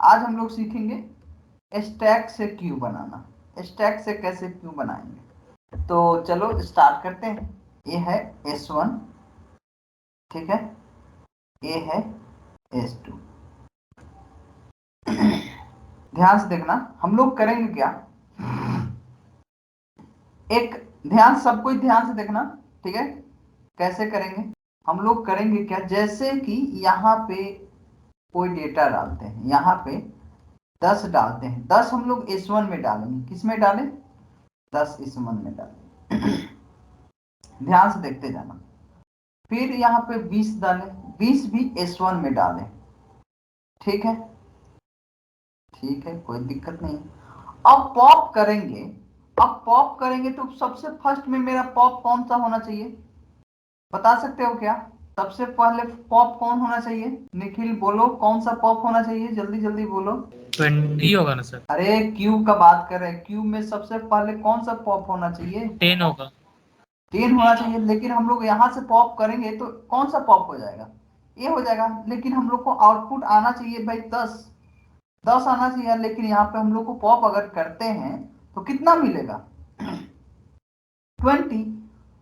आज हम लोग सीखेंगे स्टैक से क्यू बनाना। स्टैक से कैसे क्यू बनाएंगे, तो चलो स्टार्ट करते हैं। ये है S1, ठीक है, ये है S2। ध्यान से देखना, हम लोग करेंगे क्या, एक ध्यान, सब कोई ध्यान से देखना, ठीक है। कैसे करेंगे, हम लोग करेंगे क्या, जैसे कि यहाँ पे कोई डेटा डालते हैं, यहाँ पे 10 डालते हैं, 10 हम लोग S1 में डालेंगे। किस में डालें, 10 S1 में डालें। ध्यान से देखते जाना। फिर यहाँ पे 20 डालें, 20 भी S1 में डालें, ठीक है, ठीक है, कोई दिक्कत नहीं। अब पॉप करेंगे, अब पॉप करेंगे तो सबसे फर्स्ट में मेरा पॉप कौन सा होना चाहिए, बता सकते हो क्या, सबसे पहले पॉप कौन होना चाहिए, निखिल बोलो कौन सा पॉप होना चाहिए, जल्दी जल्दी बोलो। 20 होगा ना सर? अरे क्यू का बात कर रहे हैं, क्यू में सबसे पहले कौन सा पॉप होना चाहिए, 10 होगा। 10 होना चाहिए। लेकिन हम लोग यहाँ से पॉप करेंगे तो कौन सा पॉप हो जाएगा, ये हो जाएगा। लेकिन हम लोग को आउटपुट आना चाहिए भाई 10, 10 आना चाहिए। लेकिन यहाँ पे हम लोग को पॉप अगर करते हैं तो कितना मिलेगा, 20।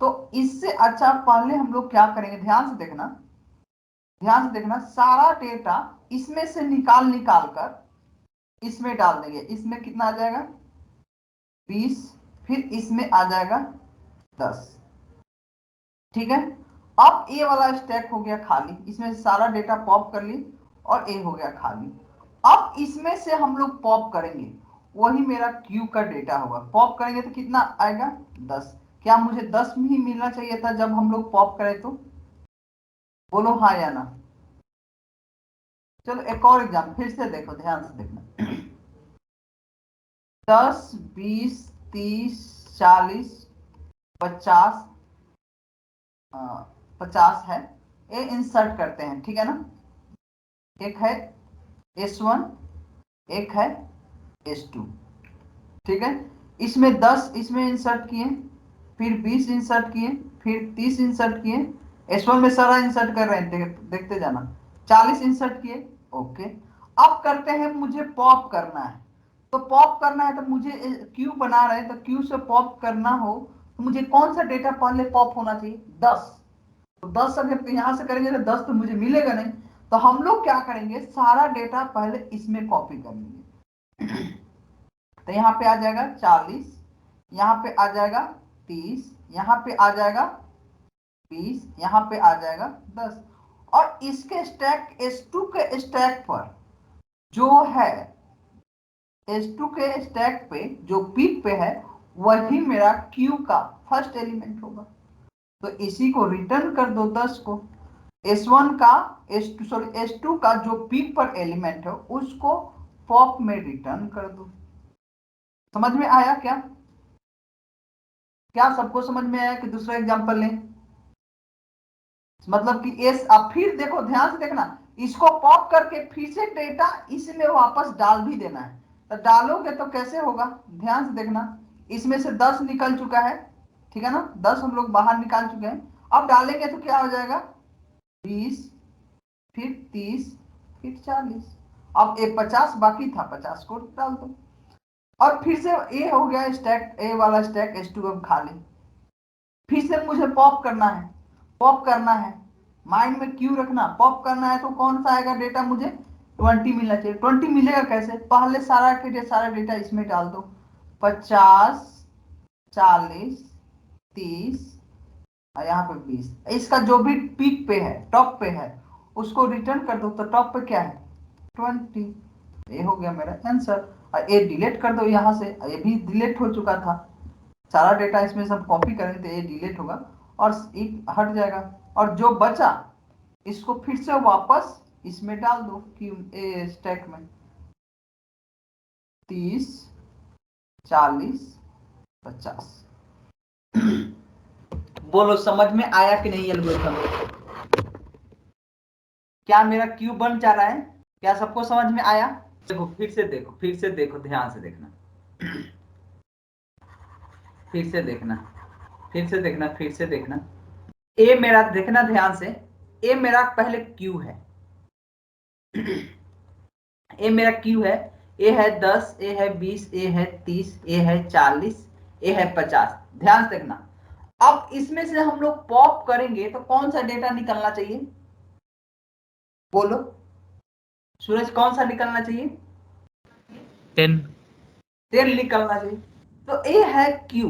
तो इससे अच्छा पहले हम लोग क्या करेंगे, ध्यान से देखना, ध्यान से देखना, सारा डेटा इसमें से निकाल निकाल कर इसमें डाल देंगे। इसमें कितना आ जाएगा, 20, फिर इसमें आ जाएगा 10, ठीक है। अब ए वाला स्टैक हो गया खाली, इसमें सारा डेटा पॉप कर ली और ए हो गया खाली। अब इसमें से हम लोग पॉप करेंगे, वही मेरा क्यू का डेटा होगा। पॉप करेंगे तो कितना आएगा, 10। क्या मुझे 10 ही मिलना चाहिए था जब हम लोग पॉप करें तो, बोलो हाँ या ना। चलो एक और एग्जाम फिर से देखो, ध्यान से देखना। 10, 20, 30, 40, 50, 50 है, ये इंसर्ट करते हैं, ठीक है ना। एक है S1, एक है S2, ठीक है। इसमें 10 इसमें इंसर्ट किए, फिर 20 इंसर्ट किए, फिर 30 इंसर्ट किए। S1 में सारा इंसर्ट कर रहे हैं, देखते जाना। 40 इंसर्ट किए, ओके। अब करते हैं, मुझे पॉप करना है, तो पॉप करना है तो मुझे क्यू बना रहे हैं, तो क्यू से पॉप करना हो तो मुझे कौन सा डेटा पहले पॉप होना चाहिए, 10। तो 10 अगर यहां से करेंगे तो 10 तो मुझे मिलेगा नहीं। तो हम लोग क्या करेंगे, सारा डेटा पहले इसमें कॉपी कर लेंगे। तो यहाँ पे आ जाएगा 40, यहाँ पे आ जाएगा 30, यहाँ पे आ जाएगा 20, यहाँ पे आ जाएगा 10। और इसके स्टैक S2 के स्टैक पर जो है, S2 के स्टैक पे जो पीक पे है, वही मेरा क्यू का फर्स्ट एलिमेंट होगा। तो इसी को रिटर्न कर दो 10 को। S1 का S2 का जो पीक पर एलिमेंट है उसको पॉप में रिटर्न कर दो। समझ में आया क्या, क्या सबको समझ में आया कि दूसरा एग्जांपल लें, मतलब कि एस, अब फिर देखो ध्यान से देखना, इसको पॉप करके फिर से डेटा इसमें वापस डाल भी देना है। तो डालोगे तो कैसे होगा, ध्यान से देखना, इसमें से 10 निकल चुका है, ठीक है ना, 10 हम लोग बाहर निकाल चुके हैं। अब डालेंगे तो क्या हो जाएगा, 20, फिर 30, फिर 40। अब ये 50 बाकी था, 50 को डाल दो। और फिर से ए हो गया स्टैक, ए वाला स्टैक S2 अब खाली। फिर से मुझे पॉप करना है, पॉप करना है, माइंड में क्यू रखना, पॉप करना है तो कौन सा आएगा डेटा, मुझे 20 मिलना चाहिए। 20 मिलेगा कैसे, पहले सारा के सारा डेटा इसमें डाल दो, 50, 40, 30 और यहाँ पे 20। इसका जो भी पीक पे है, टॉप पे है, उसको रिटर्न कर दो। तो टॉप पे क्या है, 20। ये हो गया मेरा आंसर। और ये डिलीट कर दो यहाँ से, ये भी डिलीट हो चुका था, सारा डेटा इसमें सब कॉपी करेंगे तो ये डिलीट होगा और एक हट जाएगा। और जो बचा इसको फिर से वापस इसमें डाल दो कि स्टैक में, 30, 40, 50। बोलो समझ में आया कि नहीं एल्गोरिथम, क्या मेरा क्यू बन जा रहा है, क्या सबको समझ में आया। देखो फिर से देखो, फिर से देखो, ध्यान से देखना, फिर से देखना, फिर से देखना, फिर से देखना। ए मेरा देखना ध्यान से, ए मेरा पहले क्यू है, ए मेरा क्यू है, ए है 10, ए है 20, ए है 30, ए है 40, ए है 50। ध्यान से देखना, अब इसमें से हम लोग पॉप करेंगे तो कौन सा डेटा निकलना चाहिए, बोलो सूरज, कौन सा निकलना चाहिए? 10। 10 निकलना चाहिए। तो ए है क्यू,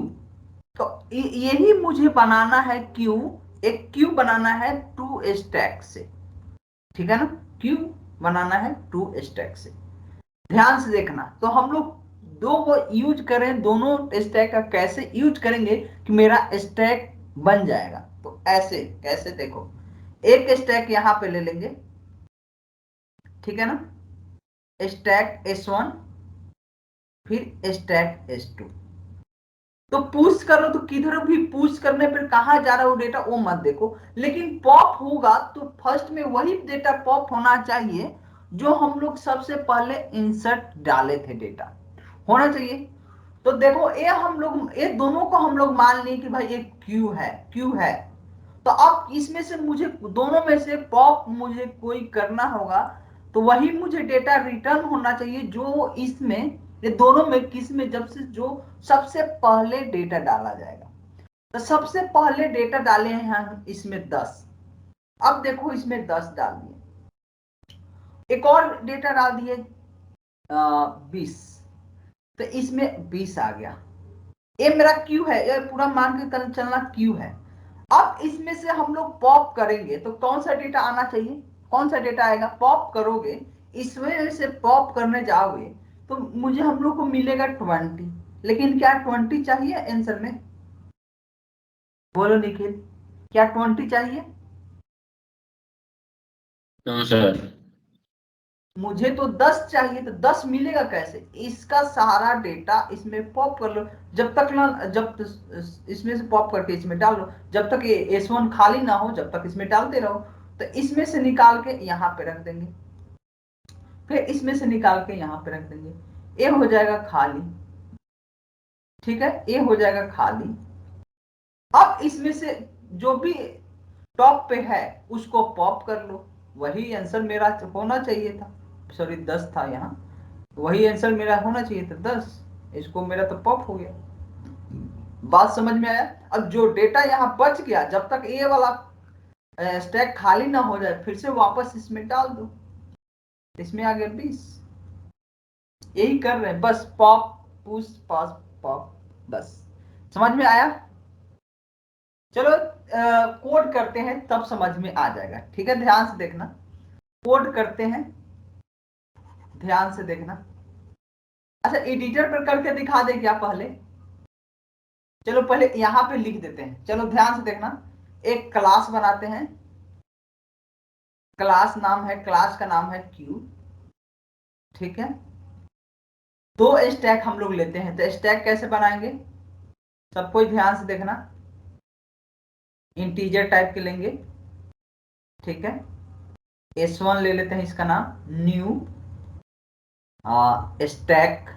तो यही मुझे बनाना है क्यू, एक क्यू बनाना है 2 स्टैक से, ठीक है ना, क्यू बनाना है 2 स्टैक से। ध्यान से देखना, तो हम लोग दो को यूज करें, दोनों स्टैक का कैसे यूज करेंगे कि मेरा स्टैक बन जाएगा। तो ऐसे कैसे, देखो एक स्टैक यहां पे ले लेंगे, ठीक है ना, स्टैक S1 फिर स्टैक S2। तो पुश करो तो किधर भी पुश करने पर कहां जा रहा है वो डेटा वो मत देखो, लेकिन पॉप होगा तो फर्स्ट में वही डेटा पॉप होना चाहिए जो हम लोग सबसे पहले इंसर्ट डाले थे, डेटा होना चाहिए। तो देखो ये हम लोग, ये दोनों को हम लोग मान लिए कि भाई ये क्यू है, क्यू है। तो अब इसमें से मुझे दोनों में से पॉप मुझे कोई करना होगा, तो वही मुझे डेटा रिटर्न होना चाहिए जो इसमें, ये दोनों में किस में, जब से जो सबसे पहले डेटा डाला जाएगा। तो सबसे पहले डेटा डाले हैं हम इसमें 10। अब देखो इसमें 10 डाल दिए, एक और डेटा डाल दिए 20, तो इसमें 20 आ गया। ये मेरा क्यू है, ये पूरा मान के चलना क्यू है। अब इसमें से हम लोग पॉप करेंगे तो कौन सा डेटा आना चाहिए, कौन सा डेटा आएगा, पॉप करोगे, इसमें से पॉप करने जाओगे तो मुझे हम लोग को मिलेगा 20। लेकिन क्या 20 चाहिए आंसर में, बोलो निखिल, क्या 20 चाहिए? हाँ सर। मुझे तो 10 चाहिए, तो 10 मिलेगा कैसे, इसका सारा डेटा इसमें पॉप कर लो, जब तक ना, जब इसमें से पॉप करके इसमें डाल लो, जब तक ये S1 खाली ना हो जब तक इसमें डालते रहो। तो इसमें से निकाल के यहाँ पे रख देंगे, फिर इसमें से निकाल के यहाँ पे रख देंगे, ये हो जाएगा खाली, ठीक है, ये हो जाएगा खाली। अब इसमें से जो भी टॉप पे है उसको पॉप कर लो, वही आंसर मेरा होना चाहिए था, सॉरी 10 था यहाँ, वही आंसर मेरा होना चाहिए था 10, इसको मेरा तो पॉप हो गया। बात समझ में आया? अब जो डेटा यहाँ बच गया, जब तक ये वाला स्टैक खाली ना हो जाए फिर से वापस इसमें डाल दो, इसमें आ गया 20। यही कर रहे हैं बस, पॉप पुश पास पॉप, बस समझ में आया? चलो कोड करते हैं तब समझ में आ जाएगा, ठीक है, ध्यान से देखना, कोड करते हैं, ध्यान से देखना। अच्छा एडिटर पर करके दिखा दे क्या पहले, चलो पहले यहां पे लिख देते हैं, चलो ध्यान से देखना। एक क्लास बनाते हैं, क्लास नाम है, क्लास का नाम है क्यू, ठीक है। दो स्टैक हम लोग लेते हैं, तो स्टैक कैसे बनाएंगे, सब कोई ध्यान से देखना, इंटीजर टाइप के लेंगे, ठीक है। S1 ले लेते हैं, इसका नाम न्यू स्टैक,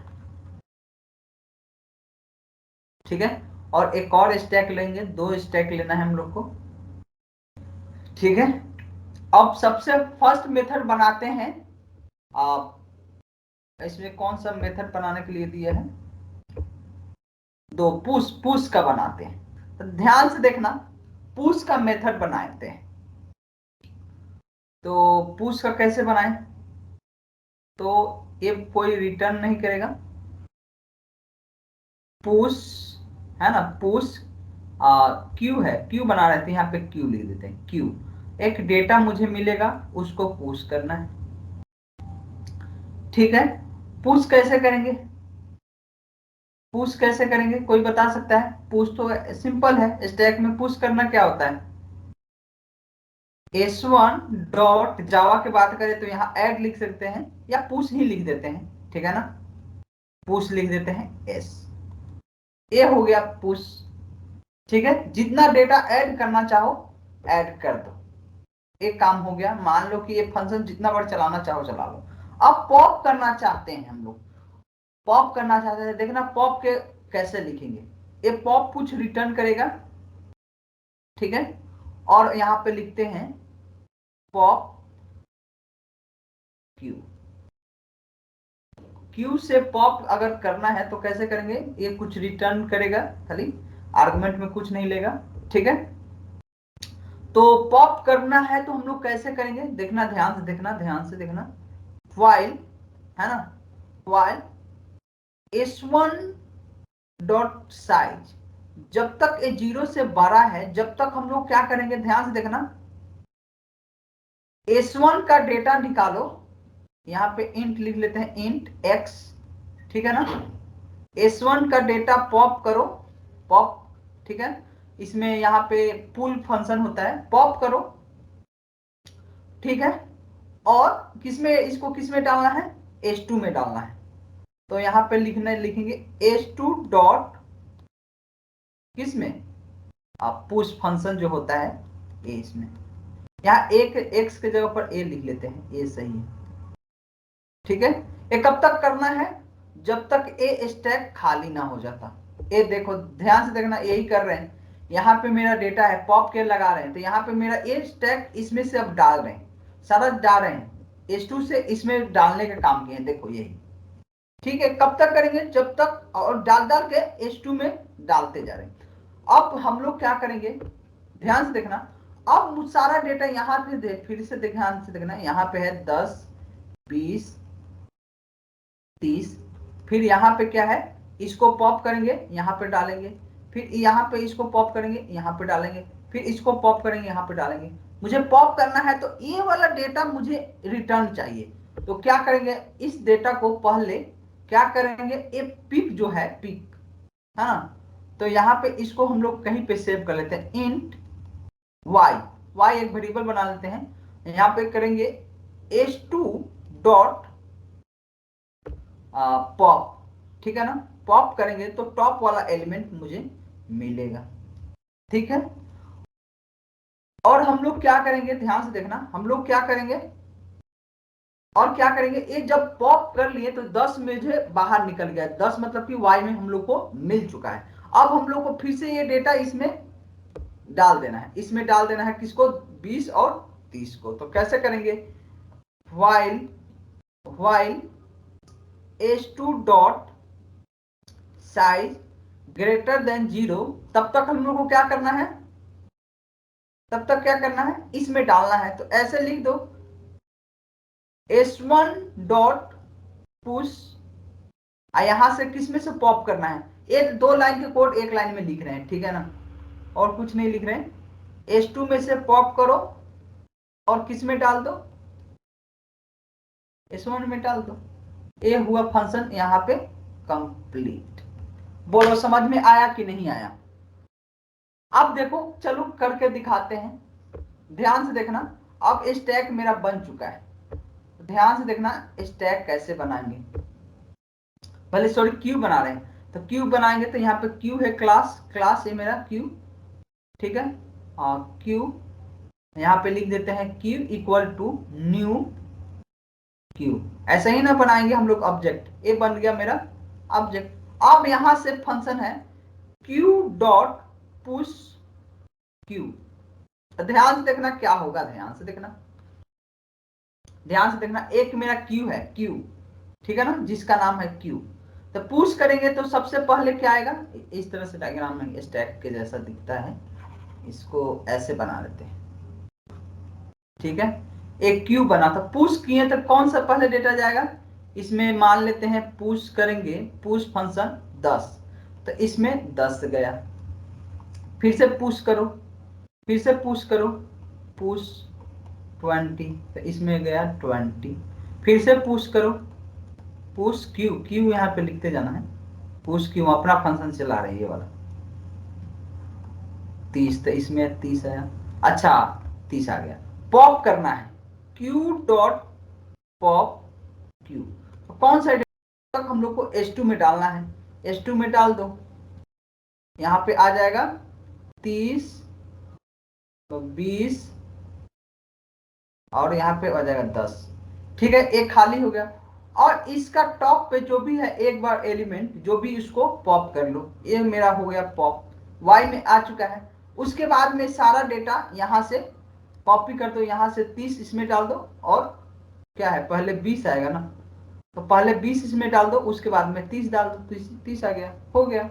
ठीक है। और एक और स्टैक लेंगे, 2 स्टैक लेना है हम लोग को, ठीक है। अब सबसे फर्स्ट मेथड बनाते हैं, आप इसमें कौन सा मेथड बनाने के लिए दिया है, दो, पुश, पुश का बनाते हैं। तो ध्यान से देखना, पुश का मेथड बनाते हैं, तो पुश का कैसे बनाएं, तो ये कोई रिटर्न नहीं करेगा, पुश है ना, पुश क्यू है, क्यू बना रहे थे, यहाँ पे क्यू लिख देते हैं, क्यू, एक डेटा मुझे मिलेगा उसको पुश करना है, ठीक है। पुश कैसे करेंगे, पुश कैसे करेंगे, कोई बता सकता है? पुश तो सिंपल है, स्टैक में पुश करना क्या होता है, S1 डॉट जावा की बात करें तो यहाँ ऐड लिख सकते हैं या पुश ही लिख देते हैं, ठीक है ना, पुश लिख देते हैं S, ये हो गया पुश, ठीक है। जितना डेटा ऐड करना चाहो ऐड कर दो, एक काम हो गया। मान लो कि ये फंक्शन जितना बार चलाना चाहो चला लो। अब पॉप करना चाहते हैं हम लोग, पॉप करना चाहते हैं, देखना पॉप के कैसे लिखेंगे, ये पॉप कुछ रिटर्न करेगा, ठीक है। और यहां पे लिखते हैं पॉप क्यू, क्यू से पॉप अगर करना है तो कैसे करेंगे, ये कुछ रिटर्न करेगा, खाली आर्गुमेंट में कुछ नहीं लेगा, ठीक है। तो पॉप करना है तो हम लोग कैसे करेंगे, देखना, ध्यान से देखना, ध्यान से देखना। वाइल, है ना, वाइल s1 डॉट साइज, जब तक ये 0 से बड़ा है, जब तक हम लोग क्या करेंगे, ध्यान से देखना, s1 का डेटा निकालो, यहां पे इंट लिख लेते हैं, इंट x, ठीक है ना। s1 का डेटा पॉप करो, पॉप, ठीक है। इसमें यहाँ पे पुल फंक्शन होता है, पॉप करो, ठीक है। और किसमें, इसको किसमें डालना है, s2 में डालना है। तो यहाँ पे लिखेंगे s2 डॉट किसमें, आप पुश फंक्शन जो होता है ये, इसमें यहाँ एक x के जगह पर a लिख लेते हैं, ये सही है, ठीक है। ये कब तक करना है, जब तक ए स्टैक खाली ना हो जाता। ये देखो, ध्यान से देखना, यही कर रहे हैं, यहाँ पे मेरा डेटा है, पॉप के लगा रहे हैं, तो यहाँ पे मेरा ए स्टैक इसमें से अब डाल रहे हैं, सारा डाल रहे हैं, S2 से इसमें डालने का काम किए हैं, देखो यही, ठीक है। कब तक करेंगे, जब तक, और डाल डाल के S2 में डालते जा रहे हैं। अब हम लोग क्या करेंगे, ध्यान से देखना, अब सारा डेटा यहाँ पे फिर से ध्यान से देखना, यहाँ पे है 10 20 30, फिर यहाँ पे क्या है, इसको पॉप करेंगे, यहाँ पे डालेंगे, फिर यहाँ पे इसको पॉप करेंगे, यहाँ पे डालेंगे, फिर इसको पॉप करेंगे, यहाँ पे डालेंगे। मुझे पॉप करना है तो ये वाला डेटा मुझे रिटर्न चाहिए, तो क्या करेंगे, इस डेटा को पहले क्या करेंगे, ये पिक जो है, पिक है ना, तो यहाँ पे इसको हम लोग कहीं पे सेव कर लेते हैं, इंट वाई, वाई एक वेरिएबल बना लेते हैं, यहाँ पे करेंगे s2 डॉट पॉप, ठीक है ना। पॉप करेंगे तो टॉप वाला एलिमेंट मुझे मिलेगा, ठीक है। और हम लोग क्या करेंगे, ध्यान से देखना, हम लोग क्या करेंगे, और क्या करेंगे, ये जब पॉप कर लिए तो 10 में जो बाहर निकल गया, 10 मतलब कि y में हम लोग को मिल चुका है। अब हम लोग को फिर से ये डेटा इसमें डाल देना है, इसमें डाल देना है, किसको, 20 और 30 को। तो कैसे करेंगे, while while s2 dot size greater than 0, तब तक हम लोग को क्या करना है, तब तक क्या करना है, इसमें डालना है। तो ऐसे लिख दो, s1 डॉट पुश, यहां से किसमें से पॉप करना है, एक 2 लाइन के कोड एक लाइन में लिख रहे हैं, ठीक है ना, और कुछ नहीं लिख रहे हैं। s2 में से पॉप करो और किस में डाल दो, s1 में डाल दो। ये हुआ फंक्शन यहाँ पे कंप्लीट। बोलो समझ में आया कि नहीं आया। अब देखो, चलो करके दिखाते हैं, ध्यान से देखना। अब स्टैक मेरा बन चुका है, ध्यान से देखना स्टैक कैसे बनाएंगे। पहले सॉरी क्यू बना रहे हैं, तो क्यू बनाएंगे तो यहाँ पे क्यू है, क्लास, क्लास है मेरा क्यू, ठीक है। क्यू यहाँ पे लिख देते हैं, q equal to new q, ऐसे ही ना बनाएंगे हम लोग ऑब्जेक्ट, ये बन गया मेरा ऑब्जेक्ट। अब यहां से फंक्शन है क्यू डॉट पुश क्यू, ध्यान से देखना क्या होगा, ध्यान से देखना, ध्यान से देखना, एक मेरा क्यू है, क्यू, ठीक है ना, जिसका नाम है क्यू। तो पुश करेंगे तो सबसे पहले क्या आएगा, इस तरह से डायग्राम में स्टैक के जैसा दिखता है, इसको ऐसे बना लेते हैं, ठीक है। एक क्यू बना था, पुश किए तो कौन सा पहले डेटा जाएगा, इसमें मान लेते हैं पुश करेंगे, पुश फंक्शन 10, तो इसमें 10 गया, फिर से पुश करो, फिर से पुश करो, पुश 20, तो इसमें गया 20, फिर से पुश करो, पुश क्यू, क्यू यहाँ पे लिखते जाना है, पुश क्यू अपना फंक्शन चला रही है ये वाला, 30, तो इसमें 30 आया, अच्छा 30 आ गया। पॉप करना है, क्यू डॉट पॉप क्यू, तो कौन सा डेटा तक हम लोग को S2 में डालना है, S2 में डाल दो, यहाँ पे आ जाएगा 30, 20 और यहाँ पे आ जाएगा 10, ठीक है, एक खाली हो गया। और इसका टॉप पे जो भी है एक बार एलिमेंट जो भी इसको पॉप कर लो, ये मेरा हो गया पॉप, y में आ चुका है। उसके बाद में सारा डेटा यहाँ से कॉपी कर दो, यहाँ से 30 इसमें डाल दो, और क्या है पहले 20 आएगा ना, तो पहले 20 इसमें डाल दो, उसके बाद में 30 डाल दो, 30 आ गया, हो गया।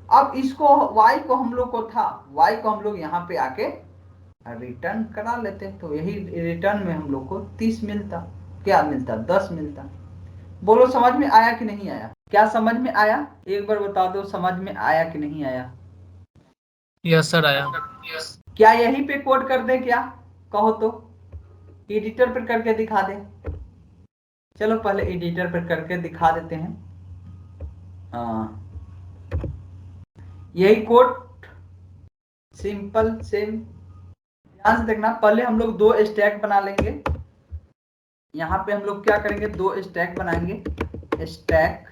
अब इसको y को हम लोग को था, y को हम लोग यहाँ पे आके रिटर्न करा लेते, तो यही रिटर्न में हम लोग को 30 मिलता, क्या मिलता, 10 मिलता। बोलो समझ में आया कि नहीं आया? क्या समझ में आया? एक बार बता दो समझ में आया कि नहीं आया? यस सर आया। क्या यहीं पे कोड कर दे क्या? कहो तो, एडिटर पर करके दिखा दे। चलो पहले एडिटर पर करके दिखा देते हैं। हाँ, यही कोड सिंपल सेम। ध्यान से देखना, पहले हम लोग 2 स्टैक बना लेंगे। यहाँ पे हम लोग क्या करेंगे, 2 स्टैक बनाएंगे। स्टैक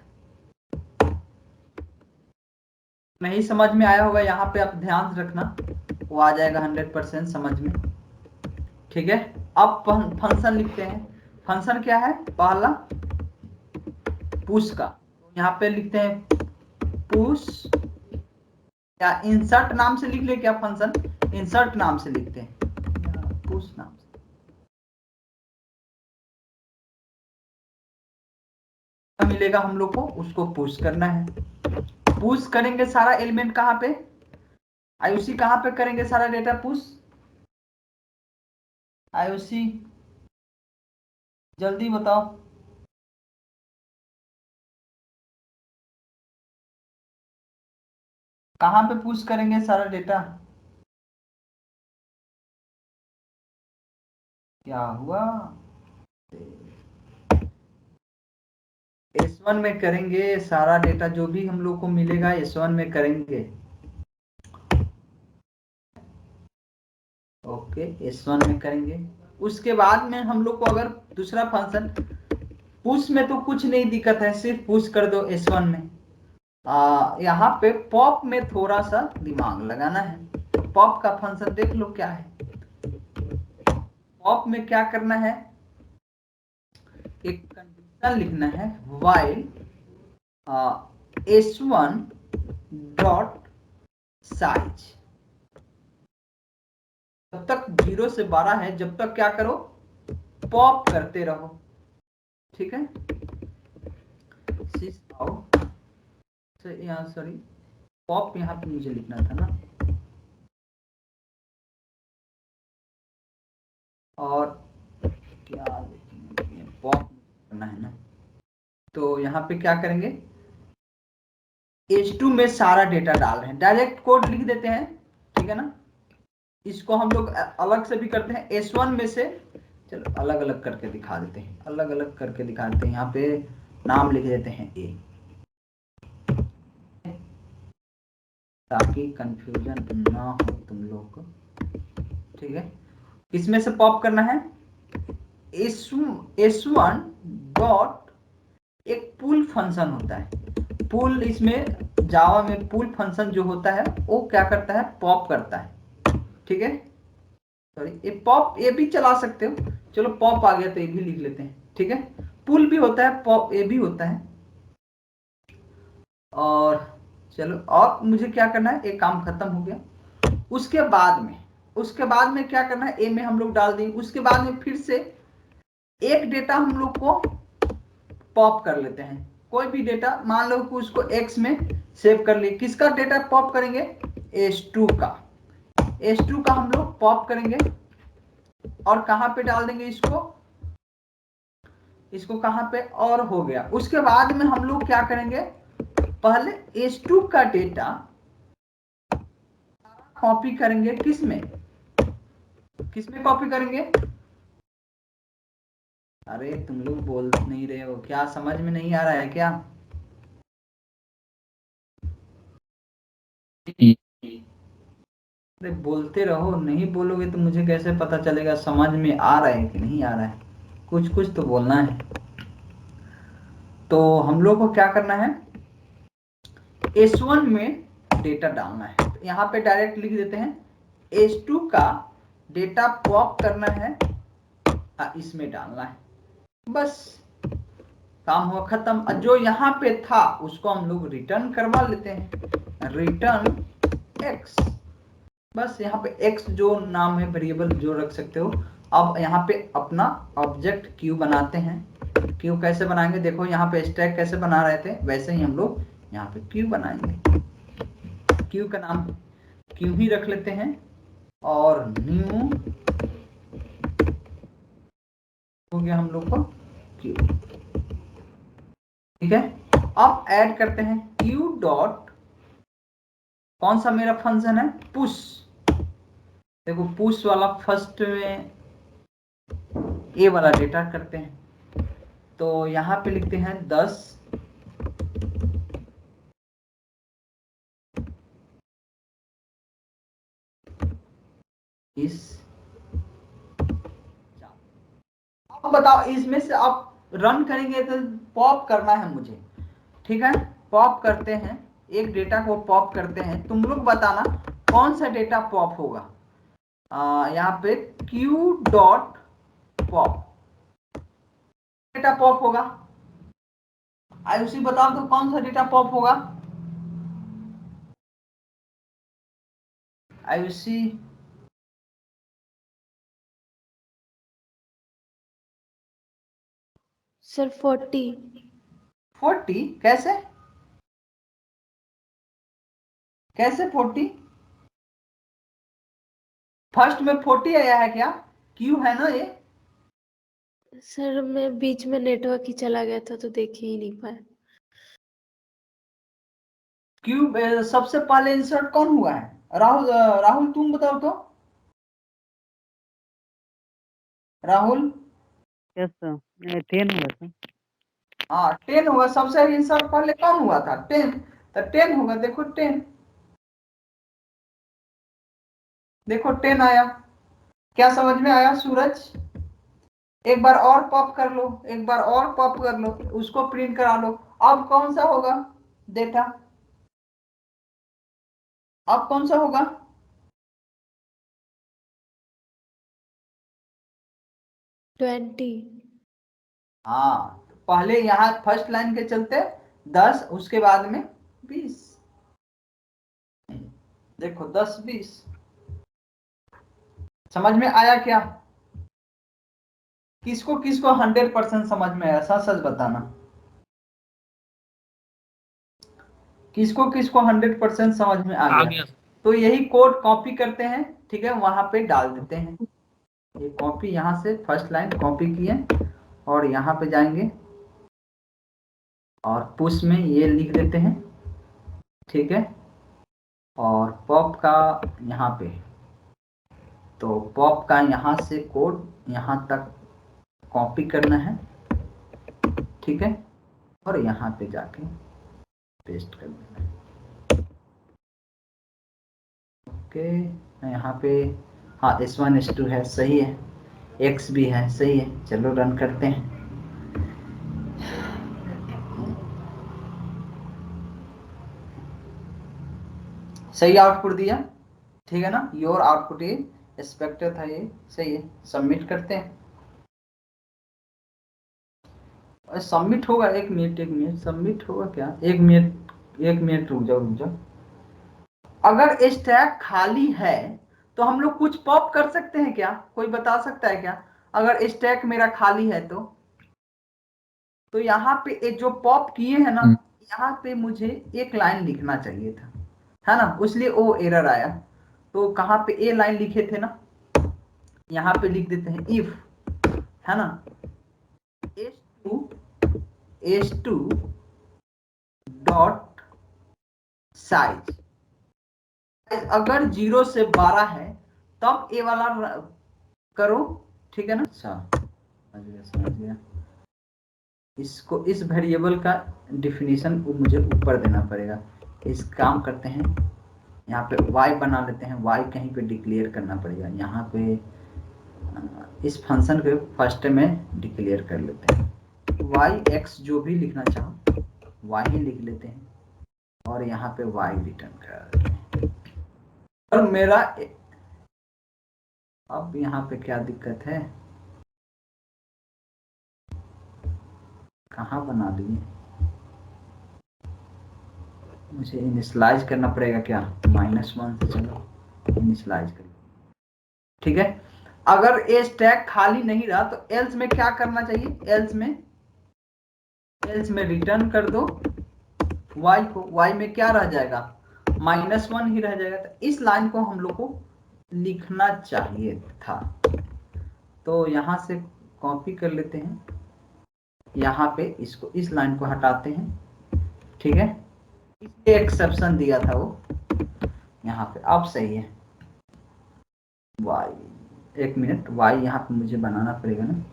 नहीं समझ में आया होगा, यहाँ पे आप ध्यान से रखना, वो आ जाएगा 100% समझ में। ठीक है, अब फंक्शन लिखते हैं। फंक्शन क्या है? पहला पुश का, यहाँ पे लिखते हैं पुश, या इंसर्ट नाम से लिख ले क्या? फंक्शन इंसर्ट नाम से लिखते हैं, पुश नाम से। मिलेगा हम लोग को, उसको पुश करना है। पुश करेंगे सारा एलिमेंट कहाँ पे? आईओसी कहाँ पे करेंगे सारा डेटा पुश? आईओसी जल्दी बताओ, कहाँ पे पुश करेंगे सारा डेटा? क्या हुआ? S1 में करेंगे सारा डेटा, जो भी हम लोग को मिलेगा S1 में करेंगे। ओके, S1 में करेंगे। उसके बाद में हम लोग को अगर दूसरा फंक्शन पुश में, तो कुछ नहीं दिक्कत है, सिर्फ पुश कर दो S1 में। यहाँ पे पॉप में थोड़ा सा दिमाग लगाना है। पॉप का फंक्शन देख लो क्या है। पॉप में क्या करना है, एक कंडीशन लिखना है, while S1 डॉट साइज, जब तक 0 से 12 है, जब तक क्या करो, पॉप करते रहो। ठीक है, यहाँ सॉरी, पॉप यहाँ पे मुझे लिखना था ना, और क्या पॉप करना है ना, तो यहाँ पे क्या करेंगे, H2 में सारा डेटा डाल रहे हैं, डायरेक्ट कोड लिख देते हैं। ठीक है ना, इसको हम लोग अलग से भी करते हैं S1 में से। चलो अलग अलग करके दिखा देते हैं, अलग अलग करके दिखा देते हैं। यहाँ पे नाम लिख देते हैं A, ताकि कंफ्यूजन ना हो तुम लोग को। ठीक है, इसमें से पॉप करना है S1 डॉट, एक पुल फंक्शन होता है। पुल, इसमें जावा में पुल फंक्शन जो होता है वो क्या करता है, पॉप करता है। ठीक है, सॉरी, ये पॉप ये भी चला सकते हो, चलो पॉप आ गया तो ये भी लिख लेते हैं। ठीक है, पुल भी होता है, पॉप ये भी होता है। और चलो, और मुझे क्या करना है, एक काम खत्म हो गया। उसके बाद में क्या करना है, ए में हम लोग डाल देंगे। उसके बाद में फिर से एक डेटा हम लोग को पॉप कर लेते हैं, कोई भी डेटा, मान लो कि उसको x में सेव कर लिए। किसका डेटा पॉप करेंगे? S2 का। S2 का हम लोग पॉप करेंगे, और कहां पे डाल देंगे इसको कहां पे, और हो गया। उसके बाद में हम लोग क्या करेंगे, पहले S2 का डेटा कॉपी करेंगे, किसमें कॉपी करेंगे? अरे तुम लोग बोल नहीं रहे हो क्या? समझ में नहीं आ रहा है क्या? अरे बोलते रहो, नहीं बोलोगे तो मुझे कैसे पता चलेगा समझ में आ रहा है कि नहीं आ रहा है? कुछ कुछ तो बोलना है। तो हम लोग को क्या करना है, S1 में डेटा डालना है। तो यहाँ पे डायरेक्ट लिख देते हैं, S2 का डेटा पॉप करना है, इसमें डालना है, बस काम हुआ खत्म। जो यहाँ पे था उसको हम लोग रिटर्न करवा लेते हैं, रिटर्न x। बस यहाँ पे x जो नाम है वेरिएबल जो रख सकते हो। अब यहाँ पे अपना ऑब्जेक्ट क्यू बनाते हैं, क्यू कैसे बनाएंगे, देखो यहाँ पे स्टैक कैसे बना रहे थे वैसे ही हम लोग यहाँ पे क्यू बनाएंगे। क्यू का नाम क्यू ही रख लेते हैं और न्यू हो गया हम लोग को क्यू। ठीक है, अब ऐड करते हैं क्यू डॉट, कौन सा मेरा फंक्शन है, पुश। देखो पुश वाला फर्स्ट में ए वाला डेटा करते हैं, तो यहां पे लिखते हैं 10 इस। अब बताओ इसमें से आप रन करेंगे तो पॉप करना है मुझे। ठीक है, पॉप करते हैं, एक डेटा को पॉप करते हैं, तुम लोग बताना कौन सा डेटा पॉप होगा। यहाँ पे Q dot pop data pop होगा। आयुषी बताओ तो कौन सा डेटा पॉप होगा। आयुषी सर 40। 40 कैसे, कैसे 40? फर्स्ट में 40 आया है क्या? क्यू है ना ये? सर मैं बीच में नेटवर्क ही चला गया था तो देख ही नहीं पाया। क्यू सबसे पहले इंसर्ट कौन हुआ है? राहुल, राहुल तुम बताओ तो। राहुल, यस सर, 10 हुआ सर। हाँ 10 होगा, सबसे इंसर्ट पहले कौन हुआ था? 10, तो 10 होगा। देखो 10, देखो 10 आया। क्या समझ में आया सूरज? एक बार और पॉप कर लो, एक बार और पॉप कर लो, उसको प्रिंट करा लो। अब कौन सा होगा डेटा, अब कौन सा होगा? ट्वेंटी। हाँ, पहले यहाँ फर्स्ट लाइन के चलते 10, उसके बाद में 20। देखो 10 20, समझ में आया क्या? किसको किसको 100% समझ में आया, सच सच बताना। किसको किसको 100% समझ में आ आ गया? गया। तो यही कोड कॉपी करते हैं, ठीक है, वहां पे डाल देते हैं। ये कॉपी यहाँ से फर्स्ट लाइन कॉपी किए और यहाँ पे जाएंगे और पुश में ये लिख देते हैं। ठीक है, और पॉप का यहाँ पे, तो पॉप का यहाँ से कोड यहाँ तक कॉपी करना है। ठीक है, और यहाँ पे जाके पेस्ट कर देना है। ओके, यहाँ पे हाँ S1 S2 है, सही है, X भी है, सही है। चलो रन करते हैं। सही आउटपुट दिया, ठीक है ना, योर आउटपुट ये एक्सपेक्टेड था, ये सही है। सबमिट करते हैं, सबमिट होगा। एक मिनट एक मिनट, सबमिट होगा क्या? एक मिनट एक मिनट, रुक जाओ रुक जाओ। अगर स्टैक खाली है तो हम लोग कुछ पॉप कर सकते हैं क्या? कोई बता सकता है क्या? अगर स्टैक मेरा खाली है तो यहाँ पे जो पॉप किए हैं ना, यहाँ पे मुझे एक लाइन लिखना चाहिए था, है ना, इसलिए वो एरर आया। तो कहाँ पे ए लाइन लिखे थे ना, यहाँ पे लिख देते हैं इफ, है ना, s2 डॉट साइज, अगर 0 से 12 है तब ए वाला करो। ठीक है ना, अच्छा समझ गया। इसको, इस वेरिएबल का डिफिनीशन मुझे ऊपर देना पड़ेगा। इस काम करते हैं, यहाँ पे y बना लेते हैं, y कहीं पे डिक्लेयर करना पड़ेगा। यहाँ पे इस फंक्शन को फर्स्ट में डिक्लेयर कर लेते हैं, y x जो भी लिखना चाहो y ही लिख लेते हैं और यहाँ पे y रिटर्न कर देते हैं। और मेरा अब यहाँ पे क्या दिक्कत है, कहाँ बना दिए? मुझे इनिशियलाइज करना पड़ेगा क्या? -1 से चलो इनिशियलाइज कर। ठीक है, अगर ये स्टैक खाली नहीं रहा तो एल्स में क्या करना चाहिए? एल्स में सेल्स में रिटर्न कर दो y को, y में क्या रह जाएगा, -1 ही रह जाएगा। तो इस लाइन को हम लोग को लिखना चाहिए था। तो यहां से कॉपी कर लेते हैं, यहाँ पे इसको, इस लाइन को हटाते हैं, ठीक है। इसलिए एक्सेप्शन दिया था वो यहाँ पे, अब सही है। y, एक मिनट, y यहाँ पे मुझे बनाना पड़ेगा ना,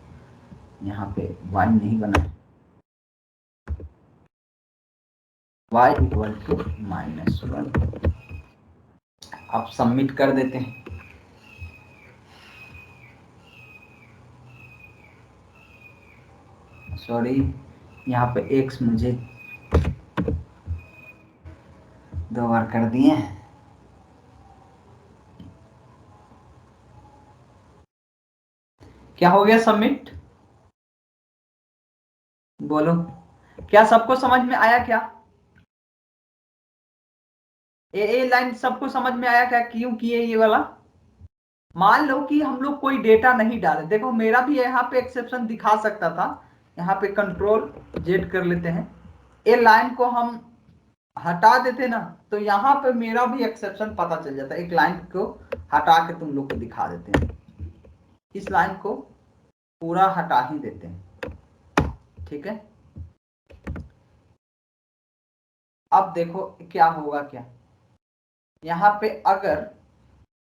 यहाँ पे y नहीं बना, y इक्वल टू -1। अब सबमिट कर देते हैं। सॉरी, यहाँ पे x मुझे 2 बार कर दिए हैं। क्या हो गया सबमिट, बोलो, क्या सबको समझ में आया? क्या ए लाइन सबको समझ में आया? क्या क्यों किए ये वाला? मान लो कि हम लोग कोई डेटा नहीं डाले, देखो मेरा भी यहाँ पे एक्सेप्शन दिखा सकता था, यहाँ पे कंट्रोल जेड कर लेते हैं, ए लाइन को हम हटा देते ना, तो यहाँ पे मेरा भी एक्सेप्शन पता चल जाता। एक लाइन को हटा के तुम लोग को दिखा देते हैं, इस लाइन को पूरा हटा ही देते हैं, ठीक है। अब देखो क्या होगा, क्या यहाँ पे अगर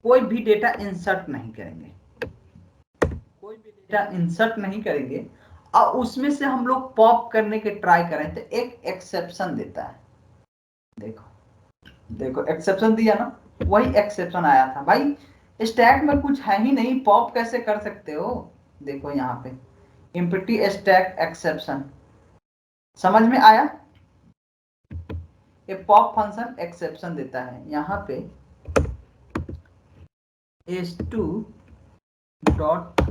कोई भी डेटा इंसर्ट नहीं करेंगे, कोई भी डेटा इंसर्ट नहीं करेंगे और उसमें से हम लोग पॉप करने के ट्राई करें तो एक एक्सेप्शन देता है। देखो देखो एक्सेप्शन दिया ना, वही एक्सेप्शन आया था भाई, स्टैक में कुछ है ही नहीं, पॉप कैसे कर सकते हो? देखो यहाँ पे एम्प्टी स्टैक एक्सेप्शन, समझ में आया? ये पॉप फंक्शन एक्सेप्शन देता है। यहाँ पे s2 डॉट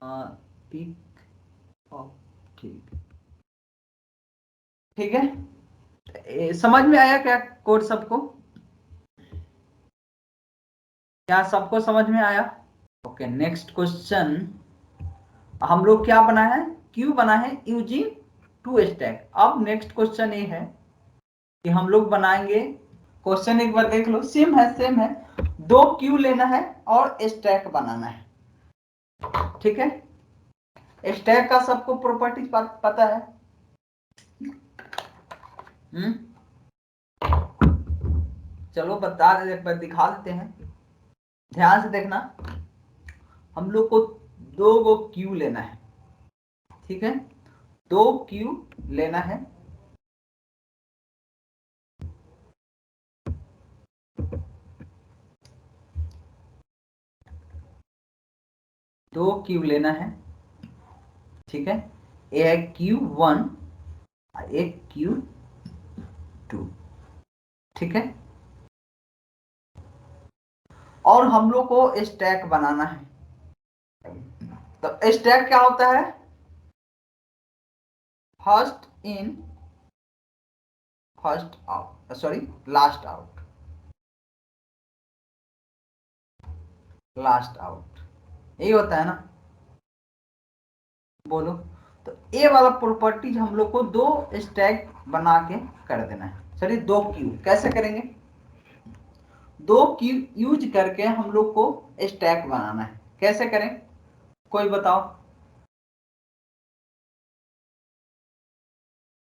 पिक ऑफ, ठीक है। समझ में आया क्या कोड सबको? क्या सबको समझ में आया? ओके, नेक्स्ट क्वेश्चन हम लोग क्या बना है, क्यू बना है यूजिंग 2 स्टैक। अब नेक्स्ट क्वेश्चन ये है कि हम लोग बनाएंगे, क्वेश्चन एक बार देख लो, सेम है 2 क्यू लेना है और स्टैक बनाना है, ठीक है। स्टैक का सबको प्रॉपर्टी पता है? चलो बता दे, एक बार दिखा देते हैं, ध्यान से देखना। हम लोग को 2 गो क्यू लेना है, ठीक है, 2 क्यू लेना है। दो क्यू लेना है, ठीक है। एक Q1 एक Q2, ठीक है। और हम लोग को स्टैक बनाना है। तो स्टैक क्या होता है? First in first out, sorry last out, last out, यही होता है ना, बोलो। तो ये वाला प्रॉपर्टीज हम लोग को 2 स्टैक बना के कर देना है। चलिए 2 क्यू कैसे करेंगे, 2 क्यू यूज करके हम लोग को स्टैक बनाना है, कैसे करें कोई बताओ,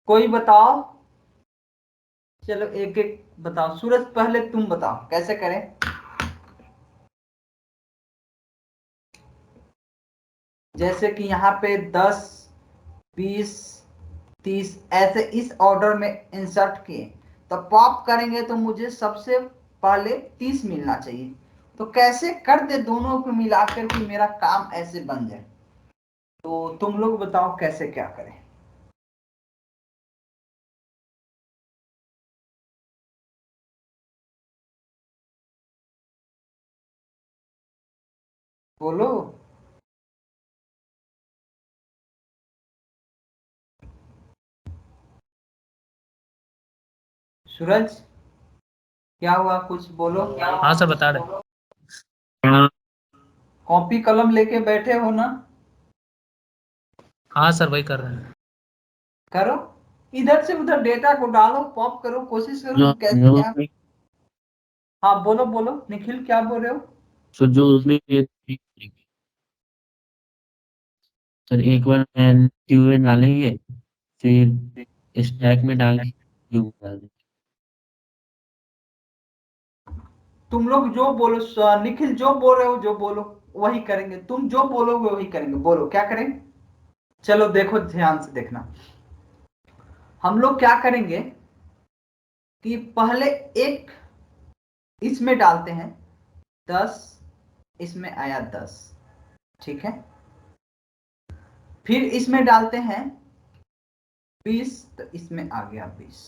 कोई बताओ, चलो एक एक बताओ। सूरज पहले तुम बताओ कैसे करें। जैसे कि यहाँ पे 10 20 30 ऐसे इस ऑर्डर में इंसर्ट किए, तो पॉप करेंगे तो मुझे सबसे पहले 30 मिलना चाहिए। तो कैसे कर दे दोनों को मिलाकर कि मेरा काम ऐसे बन जाए, तो तुम लोग बताओ कैसे क्या करें। बोलो। सूरज क्या हुआ, कुछ बोलो। हाँ सर बता रहे। कॉपी कलम लेके बैठे हो ना? हाँ सर वही कर रहे हैं। करो, इधर से उधर डेटा को डालो, पॉप करो, कोशिश करो जो कि कैसे जो क्या। उसमें हाँ बोलो बोलो निखिल, क्या बोल रहे हो? सर जो उसमें ये सर एक बार एन क्यू में डालेंगे, फिर स्टैक में डालेंगे, क्यू में डालेंगे। तुम लोग जो बोलो, निखिल जो बोल रहे हो जो बोलो वही करेंगे, तुम जो बोलोगे वही करेंगे, बोलो क्या करें। चलो देखो ध्यान से देखना, हम लोग क्या करेंगे कि पहले एक इसमें डालते हैं 10, इसमें आया 10, ठीक है। फिर इसमें डालते हैं 20, तो इसमें आ गया 20।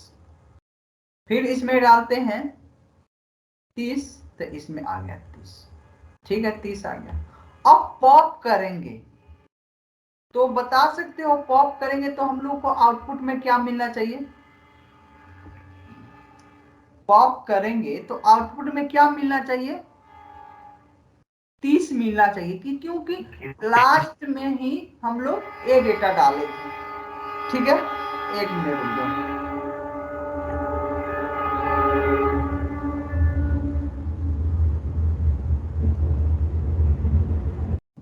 फिर इसमें डालते हैं 30, तो इसमें आ गया 30, ठीक है, 30 आ गया। अब पॉप करेंगे तो बता सकते हो, पॉप करेंगे तो हम लोग को आउटपुट में क्या मिलना चाहिए? पॉप करेंगे तो आउटपुट में क्या मिलना चाहिए? 30 मिलना चाहिए, क्योंकि लास्ट में ही हम लोग ये डेटा डाले थे, ठीक है। एक मिनट रुक जाओ,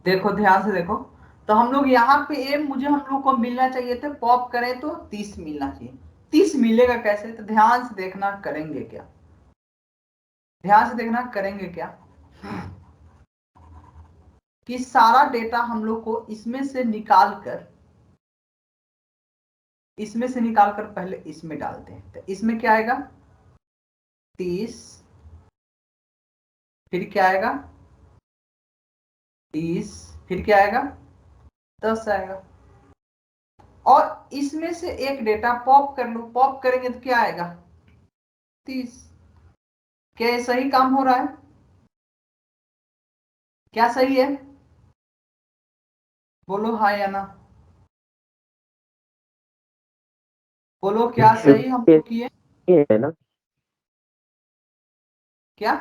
देखो ध्यान से देखो। तो हम लोग यहाँ पे एम मुझे हम लोग को मिलना चाहिए थे, पॉप करें तो 30 मिलना चाहिए। 30 मिलेगा कैसे? तो ध्यान से देखना करेंगे क्या, ध्यान से देखना करेंगे क्या, कि सारा डेटा हम लोग को इसमें से निकाल कर, पहले इसमें डालते हैं। तो इसमें क्या आएगा? 30, फिर क्या आएगा? 30, फिर क्या आएगा? 10 आएगा। और इसमें से एक डेटा पॉप कर लो, पॉप करेंगे तो क्या आएगा? 30। क्या ये सही काम हो रहा है? क्या सही है? बोलो हाँ या ना, बोलो क्या सही हम लोग किए? ये है ना, क्या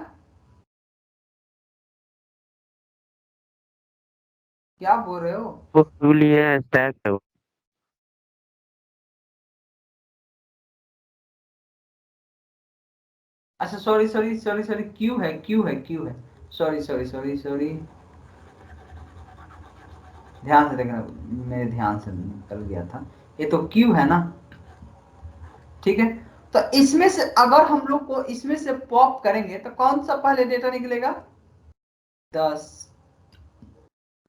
क्या बोल रहे हो? वो टूल ये है, स्टैक है वो। अच्छा sorry sorry sorry sorry, Q है, क्यू है, क्यू है, सॉरी सॉरी सॉरी सॉरी, ध्यान से देखना, मेरे ध्यान से निकल गया था, ये तो क्यू है ना, ठीक है। तो इसमें से अगर हम लोग को इसमें से पॉप करेंगे तो कौन सा पहले डेटा निकलेगा? 10,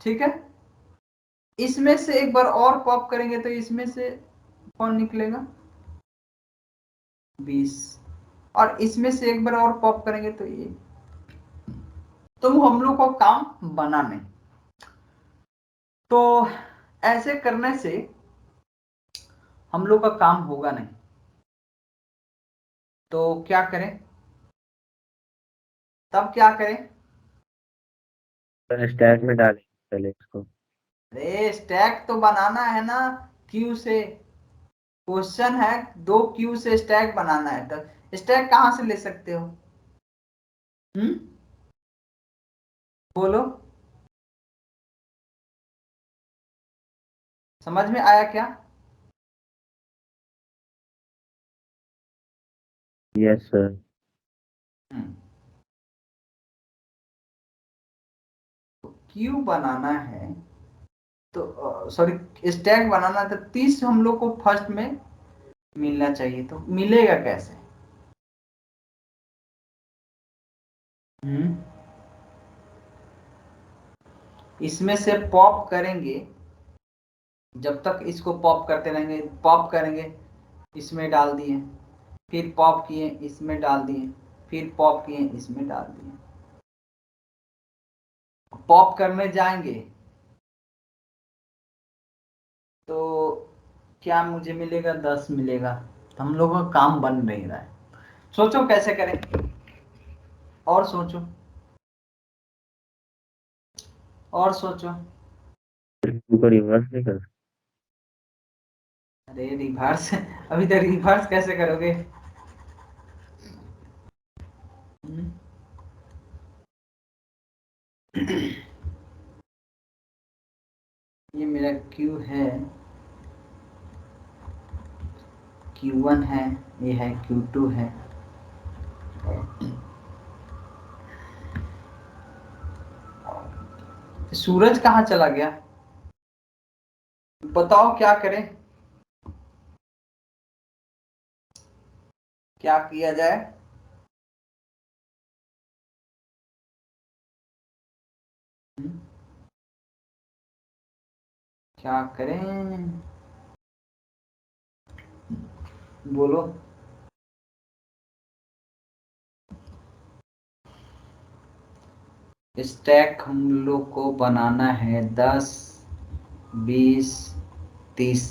ठीक है। इसमें से एक बार और पॉप करेंगे तो इसमें से कौन निकलेगा? 20। और इसमें से एक बार और पॉप करेंगे तो ये, तो हम लोग को काम बना नहीं। तो ऐसे करने से हम लोग का काम होगा नहीं, तो क्या करें, तब क्या करें? स्टैक में डालेंगे पहले इसको। अरे स्टैक तो बनाना है ना, क्यू से, क्वेश्चन है, दो क्यू से स्टैक बनाना है, तो स्टैक कहां से ले सकते हो? हम्म, बोलो, समझ में आया क्या? Yes sir. हम्म, क्यू बनाना है तो सॉरी स्टैक बनाना है, तो 30 हम लोग को फर्स्ट में मिलना चाहिए, तो मिलेगा कैसे? हम्म, इसमें से पॉप करेंगे, जब तक इसको पॉप करते रहेंगे, पॉप करेंगे, इसमें डाल दिए, फिर पॉप किए, इसमें डाल दिए, फिर पॉप किए, इसमें डाल दिए, पॉप करने जाएंगे तो क्या मुझे मिलेगा? 10 मिलेगा। तो हम लोगों का काम बन नहीं रहा है, सोचो कैसे करें, और सोचो, और सोचो। उनको रिवर्स नहीं कर अरे रिवर्स अभी तक रिवर्स कैसे करोगे? हम्म? ये मेरा क्यू है, Q1 है, ये है Q2 है। सूरज कहाँ चला गया? बताओ क्या करें, क्या किया जाए? क्या करें, बोलो। स्टैक हम लोग को बनाना है 10, 20, 30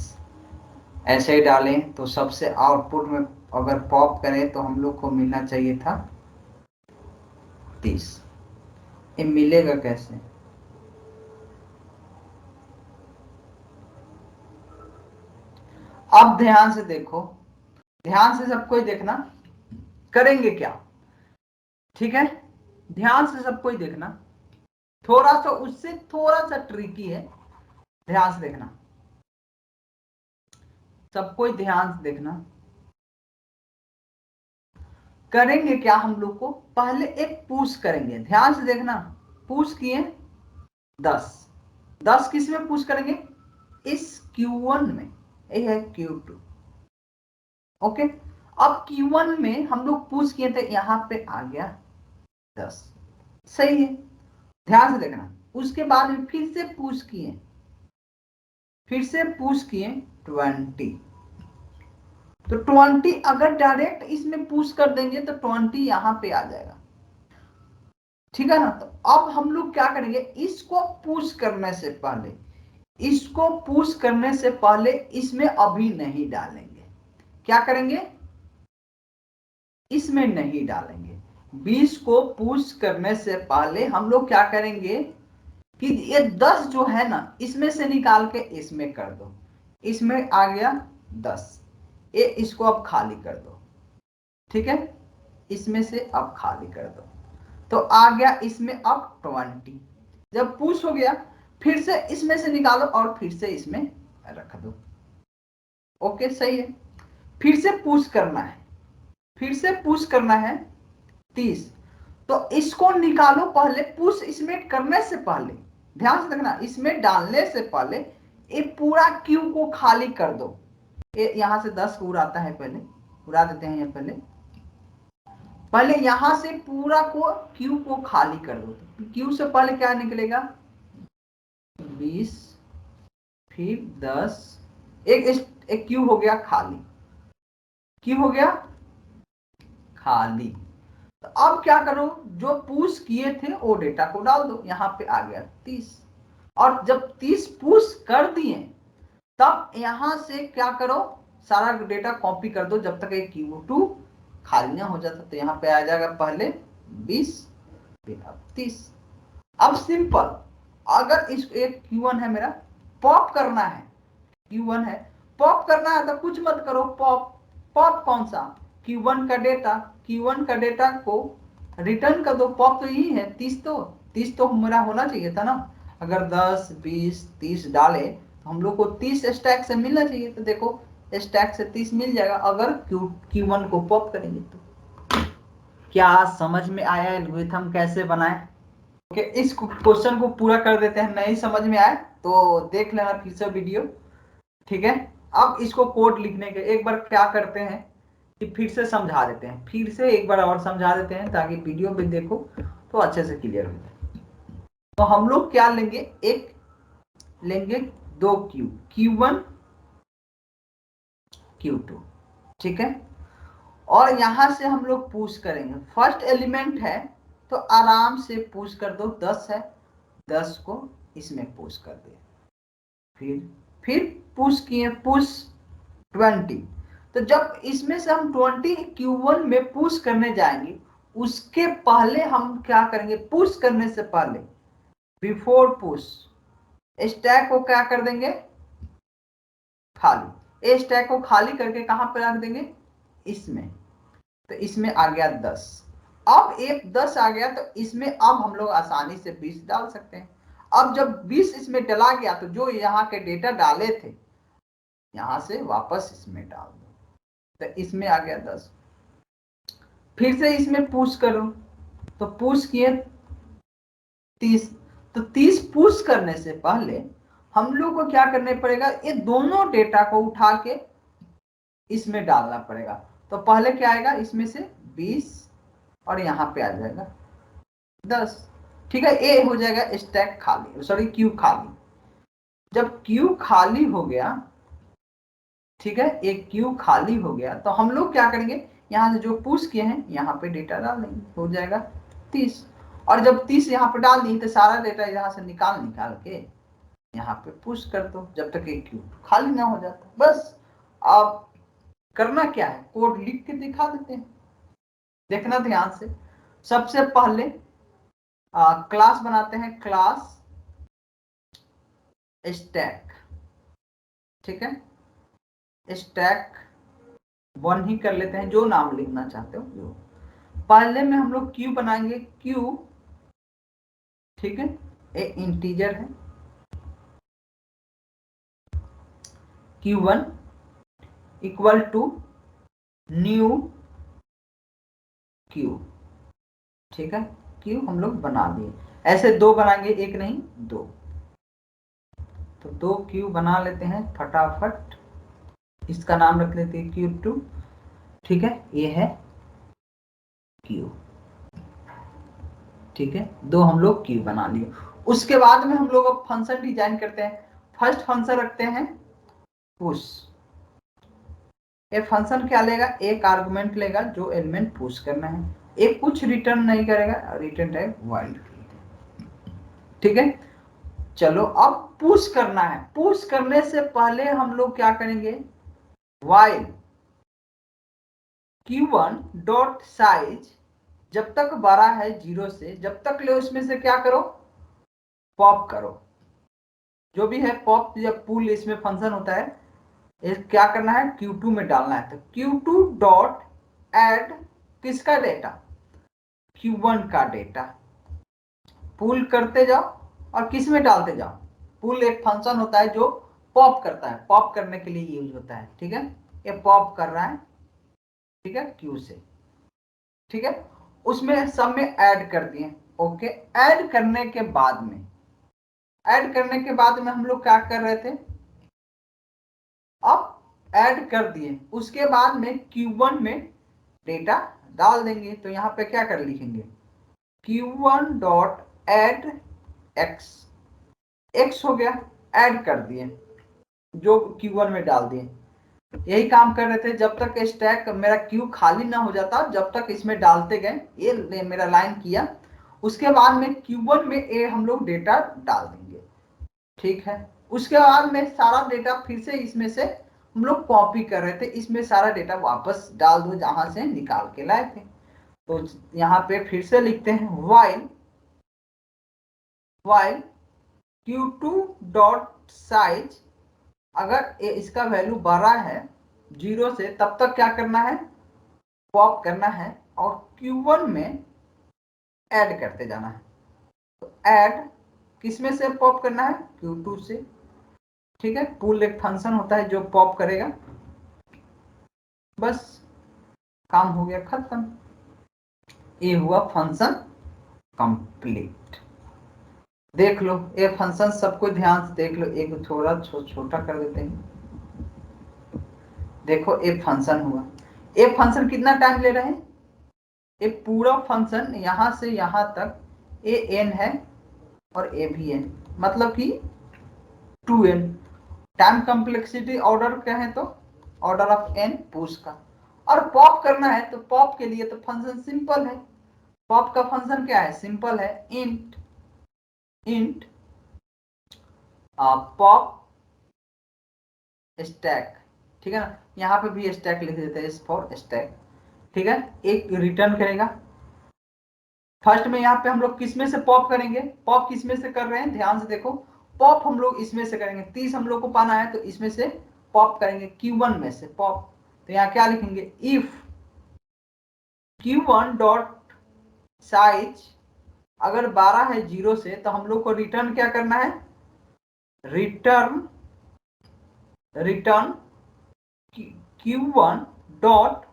ऐसे ही डालें तो सबसे आउटपुट में अगर पॉप करें तो हम लोग को मिलना चाहिए था 30। ये मिलेगा कैसे? अब ध्यान से देखो, ध्यान से सब कोई देखना, करेंगे क्या, ठीक है? ध्यान से सब कोई देखना, थोड़ा सा उससे थोड़ा सा ट्रिकी है, ध्यान से देखना, सब कोई ध्यान से देखना। करेंगे क्या हम लोग को, पहले एक पुश करेंगे, ध्यान से देखना। पुश किए 10 किस में पुश करेंगे? इस Q1 में, ये है Q2। ओके, अब Q1 में हम लोग पुश किए थे, यहां पे आ गया 10, सही है, ध्यान से देखना। उसके बाद में फिर से पुश किए, 20, तो 20 अगर डायरेक्ट इसमें पुश कर देंगे तो 20 यहां पे आ जाएगा, ठीक है ना? तो अब हम लोग क्या करेंगे, इसको पुश करने से पहले, इसको पुश करने से पहले इसमें अभी नहीं डालेंगे। क्या करेंगे? इसमें नहीं डालेंगे। 20 को पुश करने से पहले हम लोग क्या करेंगे कि ये 10 जो है ना, इसमें से निकाल के इसमें कर दो, इसमें आ गया 10, ये इसको अब खाली कर दो, ठीक है? इसमें से अब खाली कर दो, तो आ गया इसमें अब 20। जब पुश हो गया फिर से इसमें से निकालो और फिर से इसमें रख दो। ओके, सही है। फिर से पुश करना है, फिर से पुश करना है 30, तो इसको निकालो पहले, पुश इसमें करने से पहले, ध्यान से देखना, इसमें डालने से पहले ये पूरा क्यू को खाली कर दो। ये यहां से 10 उड़ाता है, पहले उड़ा देते हैं, ये पहले यहां से पूरा को क्यू को खाली कर दो। क्यू से पहले क्या निकलेगा? 20, फिर 10, एक क्यू हो गया खाली, क्यू हो गया खाली। तो अब क्या करो, जो पुश किए थे वो डेटा को डाल दो, यहां पे आ गया 30, और जब 30 पुश कर दिए तब यहां से क्या करो, सारा डेटा कॉपी कर दो जब तक एक Q2 खाली ना हो जाता। तो यहाँ पे आ जाएगा पहले 20, फिर अब 30। अब सिंपल, अगर इस एक Q1 है मेरा, पॉप करना है, Q1 है, पॉप करना है तो कुछ मत करो, पॉप, पॉप कौन सा? Q1 का डेटा, Q1 का डेटा को रिटर्न कर दो। पॉप तो यही है 30, तो 30 तो मेरा होना चाहिए था ना। अगर 10, 20, 30 डाले तो हम लोग को 30 स्टैक से मिलना चाहिए। तो देखो स्टैक से 30 मिल जाएगा अगर Q1 को पॉप करेंगे तो। क्या समझ में आया एल्गोरिथम कैसे बनाए? ओके, इस क्वेश्चन को पूरा कर देते हैं, नहीं समझ में आए तो देख लेना फिर से वीडियो, ठीक है? अब इसको कोड लिखने के एक बार क्या करते हैं कि फिर से समझा देते हैं, फिर से एक बार और समझा देते हैं ताकि वीडियो भी देखो तो अच्छे से क्लियर हो जाए। तो हम लोग क्या लेंगे, एक लेंगे 2 क्यू, Q1, Q2, ठीक है? और यहां से हम लोग पुश करेंगे, फर्स्ट एलिमेंट है तो आराम से पुश कर दो, 10 है, 10 को इसमें पुश कर दे, फिर पुश किए, पुश 20। तो जब इसमें से हम 20 Q1 में पुश करने जाएंगे, उसके पहले हम क्या करेंगे, पुश करने से पहले, बिफोर पुश, स्टैक को क्या कर देंगे, खाली। स्टैक को खाली करके कहां पर रख देंगे, इसमें। तो इसमें आ गया 10, अब एक 10 आ गया तो इसमें अब हम लोग आसानी से 20 डाल सकते हैं। अब जब 20 इसमें डला गया तो जो यहाँ के डेटा डाले थे यहां से वापस इसमें डाल दो, तो इसमें आ गया 10। फिर से इसमें पुश करो, तो पुश किए 30। तो 30 पुश करने से पहले हम लोग को क्या करने पड़ेगा, ये दोनों डेटा को उठा के इसमें डालना पड़ेगा। तो पहले क्या आएगा, इसमें से 20 और यहाँ पे आ जाएगा 10। ठीक है, ए हो जाएगा स्टैक खाली, सॉरी क्यू खाली। जब क्यू खाली हो गया, ठीक है, एक क्यू खाली हो गया, तो हम लोग क्या करेंगे, यहाँ से जो पुश किए हैं यहाँ पे डेटा डाल देंगे, हो जाएगा 30। और जब 30 यहाँ पे डाल दी तो सारा डेटा यहाँ से निकाल के यहाँ पे पुश कर दो, जब तक एक क्यू खाली ना हो जाता। बस अब करना क्या है, कोड लिख के दिखा देते हैं, देखना ध्यान से। सबसे पहले क्लास बनाते हैं, क्लास स्टैक। ठीक है, स्टैक 1 ही कर लेते हैं, जो नाम लिखना चाहते हो जो। पहले में हम लोग क्यू बनाएंगे, क्यू, ठीक है, ए इंटीजर है, Q1 equal to new Q। ठीक है, Q हम लोग बना दिए। ऐसे 2 बनाएंगे, एक नहीं 2। तो 2 Q बना लेते हैं फटाफट। इसका नाम रख लेते हैं Q2। ठीक है, ये है Q। ठीक है, 2 हम लोग Q बना लिए। उसके बाद में हम लोग अब फंक्शन डिजाइन करते हैं। फर्स्ट फंक्शन रखते हैं पुश। ये फंक्शन क्या लेगा, एक आर्गुमेंट लेगा जो एलिमेंट पुश करना है, एक कुछ रिटर्न नहीं करेगा, रिटर्न टाइप वाइल्ड। ठीक है, चलो अब पुश करना है। पुश करने से पहले हम लोग क्या करेंगे, वाइल Q1 डॉट साइज जब तक बड़ा है 0 से, जब तक ले उसमें से क्या करो, पॉप करो। जो भी है पॉप या पुल इसमें फंक्शन होता है, क्या करना है, Q2 में डालना है। तो Q2 डॉट एड किसका डेटा, Q1 का डेटा पुल करते जाओ और किस में डालते जाओ। पुल एक फंक्शन होता है जो पॉप करता है, पॉप करने के लिए यूज होता है। ठीक है, ये पॉप कर रहा है, ठीक है, Q से। ठीक है, उसमें सब में ऐड कर दिए। ओके, ऐड करने के बाद में हम लोग क्या कर रहे थे, अब ऐड कर दिए, उसके बाद में Q1 में डेटा डाल देंगे। तो यहाँ पे क्या कर लिखेंगे, Q1 dot add x, x हो गया, ऐड कर दिए जो Q1 में डाल दिए। यही काम कर रहे थे जब तक स्टैक मेरा क्यू खाली ना हो जाता, जब तक इसमें डालते गए। ये मेरा लाइन किया, उसके बाद में Q1 में ए हम लोग डेटा डाल देंगे। ठीक है, उसके बाद में सारा डेटा फिर से इसमें से हम लोग कॉपी कर रहे थे, इसमें सारा डेटा वापस डाल दो जहां से निकाल के लाए थे। तो यहाँ पे फिर से लिखते हैं वाइल Q2 डॉट साइज, अगर इसका वैल्यू बड़ा है 0 से, तब तक क्या करना है, पॉप करना है और Q1 में ऐड करते जाना है। तो ऐड किस में से पॉप करना है, Q2 से। ठीक है, पुल एक फंक्शन होता है जो पॉप करेगा। बस काम हो गया खत्म, ये हुआ फंक्शन कंप्लीट। देख लो ये फंक्शन, सबको ध्यान से देख लो, एक थोड़ा छोटा कर देते हैं। देखो ये फंक्शन हुआ, ये फंक्शन कितना टाइम ले रहे हैं, ये पूरा फंक्शन यहां से यहां तक ए एन है और ए भी एन, मतलब कि 2n। टाइम कॉम्प्लेक्सिटी ऑर्डर कहें तो ऑर्डर ऑफ n पुश का। और पॉप करना है तो पॉप के लिए तो फंक्शन सिंपल है। पॉप का फंक्शन क्या है, सिंपल है, इंट पॉप स्टैक। ठीक है ना, यहाँ पे भी स्टैक लिख देते हैं, फॉर स्टैक। ठीक है, एक रिटर्न करेगा। फर्स्ट में यहाँ पे हम लोग किस में से पॉप करेंगे, पॉप किस में से कर रहे हैं, ध्यान से देखो, पॉप हम लोग इसमें से करेंगे। 30 हम लोग को पाना है तो इसमें से पॉप करेंगे, Q1 में से पॉप। तो यहाँ क्या लिखेंगे, इफ Q1 डॉट साइज अगर 12 है 0 से, तो हम लोग को रिटर्न क्या करना है, रिटर्न Q1 डॉट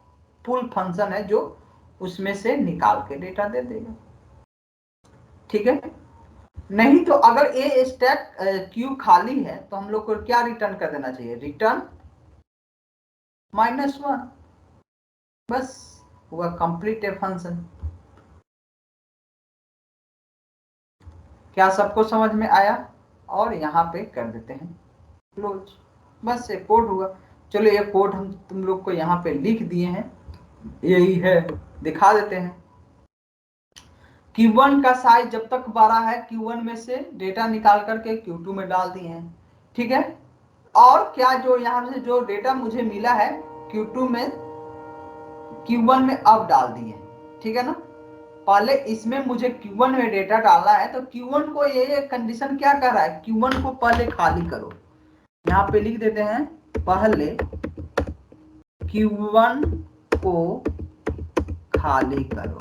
पुल फंक्शन है जो उसमें से निकाल के डेटा दे देगा। ठीक है, नहीं तो अगर ए स्टैक क्यू खाली है तो हम लोग को क्या रिटर्न कर देना चाहिए, रिटर्न -1। बस हुआ कंप्लीट ए फंक्शन। क्या सबको समझ में आया? और यहाँ पे कर देते हैं क्लोज। बस ये कोड हुआ। चलो ये कोड हम तुम लोग को यहाँ पे लिख दिए हैं, यही है, दिखा देते हैं। Q1 का साइज जब तक बड़ा है Q1 में से डेटा निकाल करके Q2 में डाल दिए हैं। ठीक है, और क्या जो यहाँ से जो डेटा मुझे मिला है Q2 में Q1 में अब डाल दिए। ठीक है ना, पहले इसमें मुझे Q1 में डेटा डालना है तो Q1 को ये कंडीशन क्या कर रहा है, Q1 को पहले खाली करो। यहाँ पे लिख देते हैं पहले Q1 को खाली करो।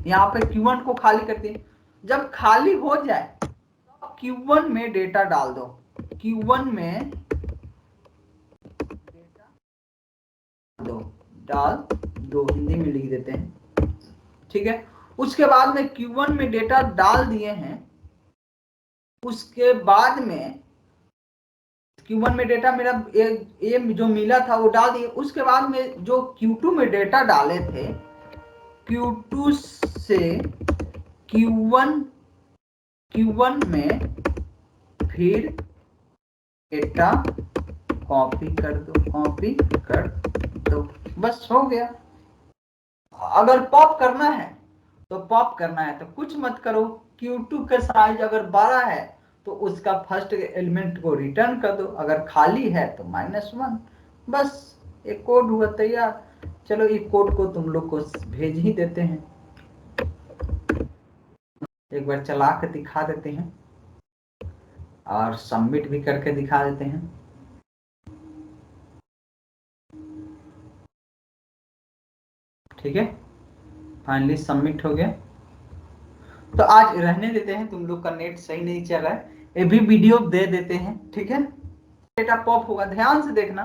यहाँ पे Q1 को खाली करते हैं। जब खाली हो जाए तो Q1 में डेटा डाल दो। Q1 में डेटा डाल दो, हिंदी में लिख देते हैं। ठीक है, उसके बाद में Q1 में डेटा डाल दिए हैं। उसके बाद में Q1 में डेटा मेरा ये जो मिला था वो डाल दिए। उसके बाद में जो Q2 में डेटा डाले थे, Q2 से Q1 में फिर डेटा कॉपी कर दो, बस हो गया। अगर पॉप करना है तो पॉप करना है तो कुछ मत करो। Q2 का साइज अगर बड़ा है तो उसका फर्स्ट एलिमेंट को रिटर्न कर दो, अगर खाली है तो -1। बस एक कोड हुआ तैयार। चलो ये कोड को तुम लोग को भेज ही देते हैं, एक बार चला के दिखा देते हैं और सबमिट भी करके दिखा देते हैं। ठीक है, फाइनली सबमिट हो गया। तो आज रहने देते हैं, तुम लोग का नेट सही नहीं चल रहा है, ये भी वीडियो दे देते हैं। ठीक है, डेटा पॉप होगा, ध्यान से देखना।